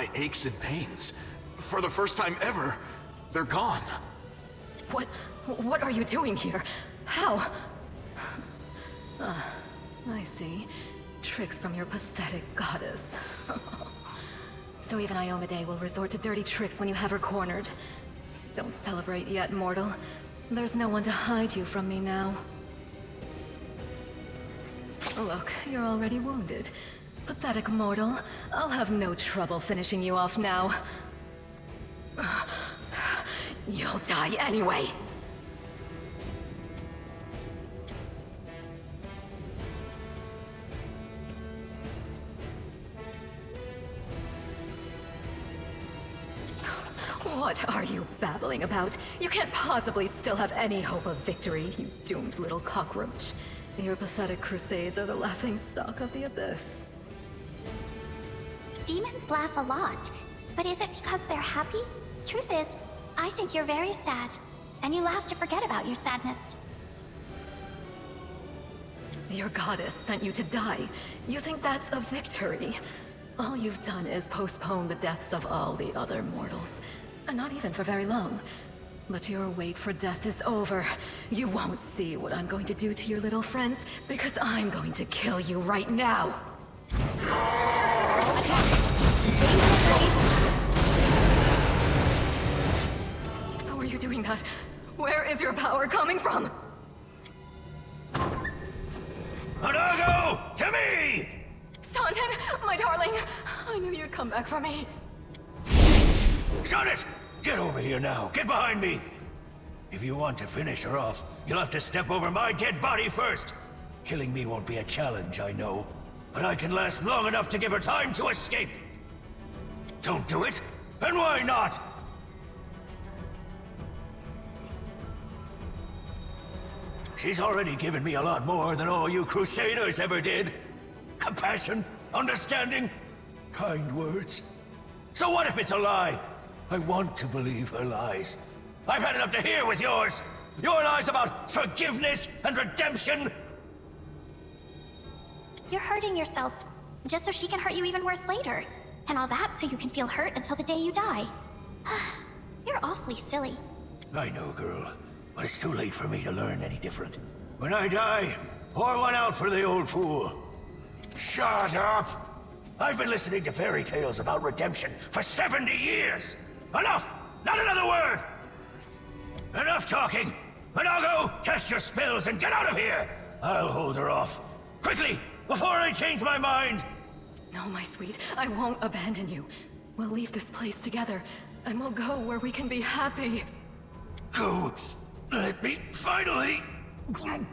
my aches and pains. For the first time ever, they're gone. What are you doing here? How? I see. Tricks from your pathetic goddess. So even Iomade will resort to dirty tricks when you have her cornered. Don't celebrate yet, mortal. There's no one to hide you from me now. Look, you're already wounded. Pathetic mortal. I'll have no trouble finishing you off now. You'll die anyway! What are you babbling about? You can't possibly still have any hope of victory, you doomed little cockroach. Your pathetic crusades are the laughingstock of the abyss. Demons laugh a lot, but is it because they're happy? Truth is, I think you're very sad, and you laugh to forget about your sadness. Your goddess sent you to die. You think that's a victory? All you've done is postpone the deaths of all the other mortals. And not even for very long. But your wait for death is over. You won't see what I'm going to do to your little friends, because I'm going to kill you right now! Attack! How are you doing that? Where is your power coming from? Anago! To me! Staunton, my darling! I knew you'd come back for me. Shut it! Get over here now. Get behind me. If you want to finish her off, you'll have to step over my dead body first. Killing me won't be a challenge, I know. But I can last long enough to give her time to escape. Don't do it? And why not? She's already given me a lot more than all you Crusaders ever did. Compassion, understanding, kind words. So what if it's a lie? I want to believe her lies. I've had it up to here with yours. Your lies about forgiveness and redemption. You're hurting yourself, just so she can hurt you even worse later. And all that so you can feel hurt until the day you die. You're awfully silly. I know, girl. But it's too late for me to learn any different. When I die, pour one out for the old fool. Shut up! I've been listening to fairy tales about redemption for 70 years! Enough! Not another word! Enough talking! Anago, cast your spells and get out of here! I'll hold her off. Quickly, before I change my mind! No, my sweet, I won't abandon you. We'll leave this place together, and we'll go where we can be happy. Go! Let me finally... God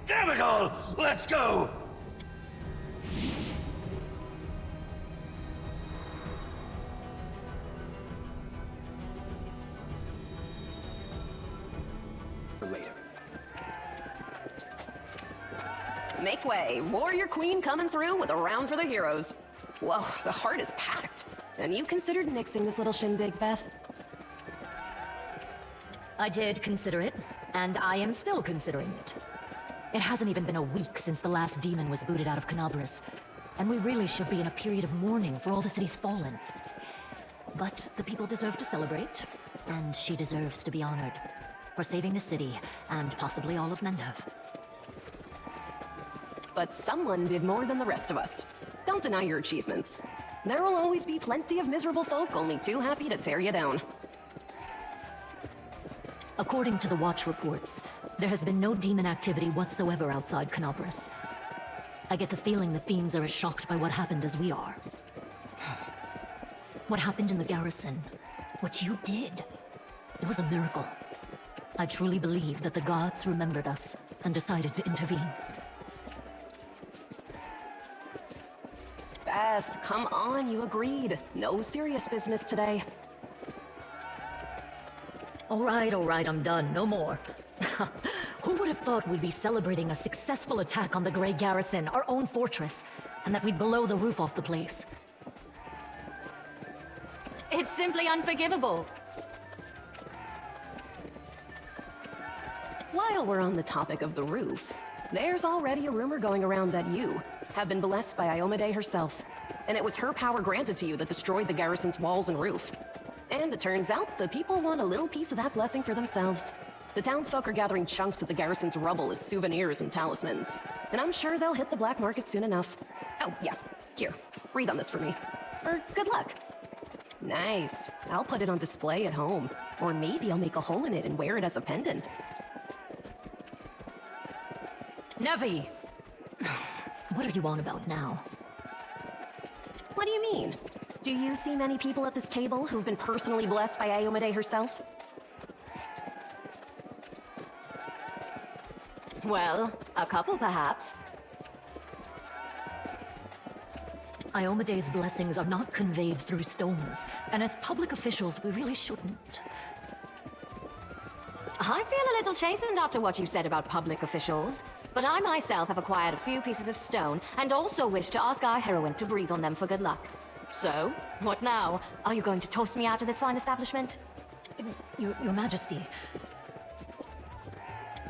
damn it all! Let's go! Later. Make way. Warrior Queen coming through with a round for the heroes. Whoa, the heart is packed. And you considered nixing this little shindig, Beth? I did consider it, and I am still considering it. It hasn't even been a week since the last demon was booted out of Canabras, and we really should be in a period of mourning for all the city's fallen. But the people deserve to celebrate, and she deserves to be honored. For saving the city, and possibly all of Nendev. But someone did more than the rest of us. Don't deny your achievements. There will always be plenty of miserable folk only too happy to tear you down. According to the Watch reports, there has been no demon activity whatsoever outside Canabras. I get the feeling the fiends are as shocked by what happened as we are. What happened in the garrison, what you did, it was a miracle. I truly believe that the gods remembered us and decided to intervene. Beth, come on, you agreed. No serious business today. All right, I'm done. No more. Who would have thought we'd be celebrating a successful attack on the Grey Garrison, our own fortress, and that we'd blow the roof off the place? It's simply unforgivable. While we're on the topic of the roof, there's already a rumor going around that you have been blessed by Iomade herself. and it was her power granted to you that destroyed the garrison's walls and roof. And it turns out the people want a little piece of that blessing for themselves. The townsfolk are gathering chunks of the garrison's rubble as souvenirs and talismans. And I'm sure they'll hit the black market soon enough. Oh, yeah. Here, breathe on this for me. For good luck. Nice. I'll put it on display at home. Or maybe I'll make a hole in it and wear it as a pendant. Nevi! What are you on about now? What do you mean? Do you see many people at this table who've been personally blessed by Iomedae herself? Well, a couple perhaps. Iomedae's blessings are not conveyed through stones, and as public officials, we really shouldn't. I feel a little chastened after what you said about public officials, but I myself have acquired a few pieces of stone, and also wish to ask our heroine to breathe on them for good luck. So, what now? Are you going to toast me out of this fine establishment? Your Majesty.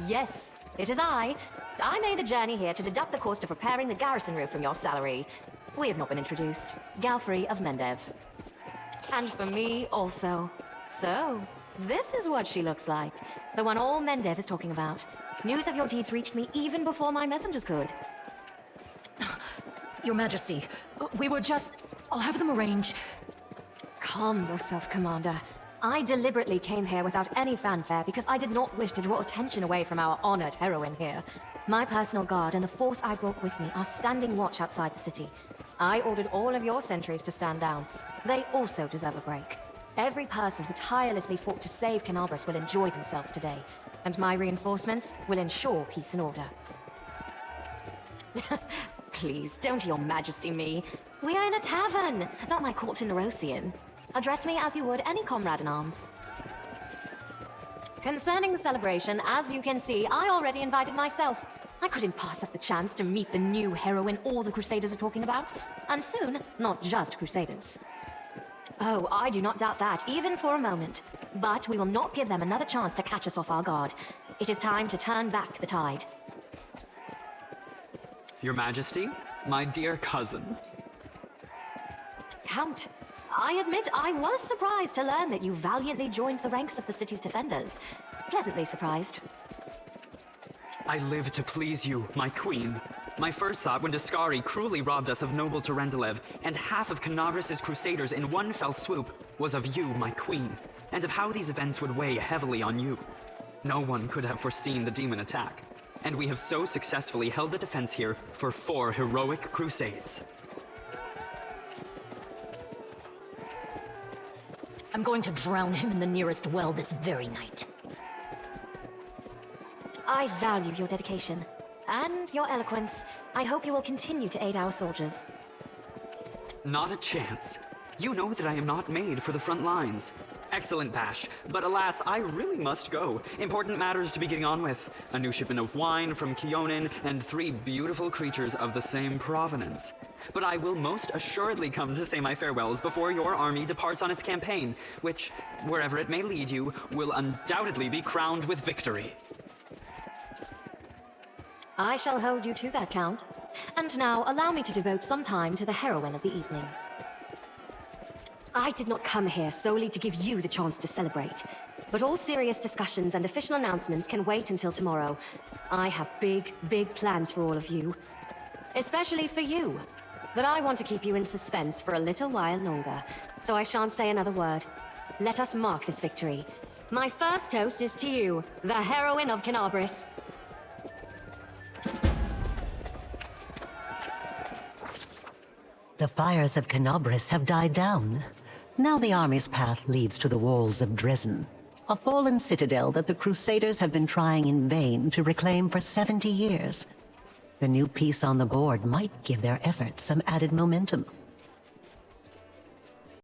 Yes, it is I. I made the journey here to deduct the cost of repairing the garrison roof from your salary. We have not been introduced. Galfrey of Mendev. And for me also. So, this is what she looks like. The one all Mendev is talking about. News of your deeds reached me even before my messengers could. Your Majesty, we were just... I'll have them arrange... Calm yourself, Commander. I deliberately came here without any fanfare because I did not wish to draw attention away from our honored heroine here. My personal guard and the force I brought with me are standing watch outside the city. I ordered all of your sentries to stand down. They also deserve a break. Every person who tirelessly fought to save Canabras will enjoy themselves today, and my reinforcements will ensure peace and order. Please, don't Your Majesty me. We are in a tavern, not my court in Nerosian. Address me as you would any comrade in arms. Concerning the celebration, as you can see, I already invited myself. I couldn't pass up the chance to meet the new heroine all the Crusaders are talking about. And soon, not just Crusaders. Oh, I do not doubt that, even for a moment. But we will not give them another chance to catch us off our guard. It is time to turn back the tide. Your Majesty, my dear cousin. Count, I admit I was surprised to learn that you valiantly joined the ranks of the city's defenders. Pleasantly surprised. I live to please you, my queen. My first thought when Dascari cruelly robbed us of noble Terendelev and half of Canabras' crusaders in one fell swoop was of you, my queen, and of how these events would weigh heavily on you. No one could have foreseen the demon attack, and we have so successfully held the defense here for 4 heroic crusades. I'm going to drown him in the nearest well this very night. I value your dedication and your eloquence. I hope you will continue to aid our soldiers. Not a chance. You know that I am not made for the front lines. Excellent bash, but alas, I really must go. Important matters to be getting on with. A new shipment of wine from Kionin, and 3 beautiful creatures of the same provenance. But I will most assuredly come to say my farewells before your army departs on its campaign, which, wherever it may lead you, will undoubtedly be crowned with victory. I shall hold you to that, Count. And now, allow me to devote some time to the heroine of the evening. I did not come here solely to give you the chance to celebrate. But all serious discussions and official announcements can wait until tomorrow. I have big, big plans for all of you. Especially for you. But I want to keep you in suspense for a little while longer, so I shan't say another word. Let us mark this victory. My first toast is to you, the heroine of Canabras. The fires of Canabras have died down. Now the army's path leads to the walls of Dresden, a fallen citadel that the Crusaders have been trying in vain to reclaim for 70 years. The new piece on the board might give their efforts some added momentum.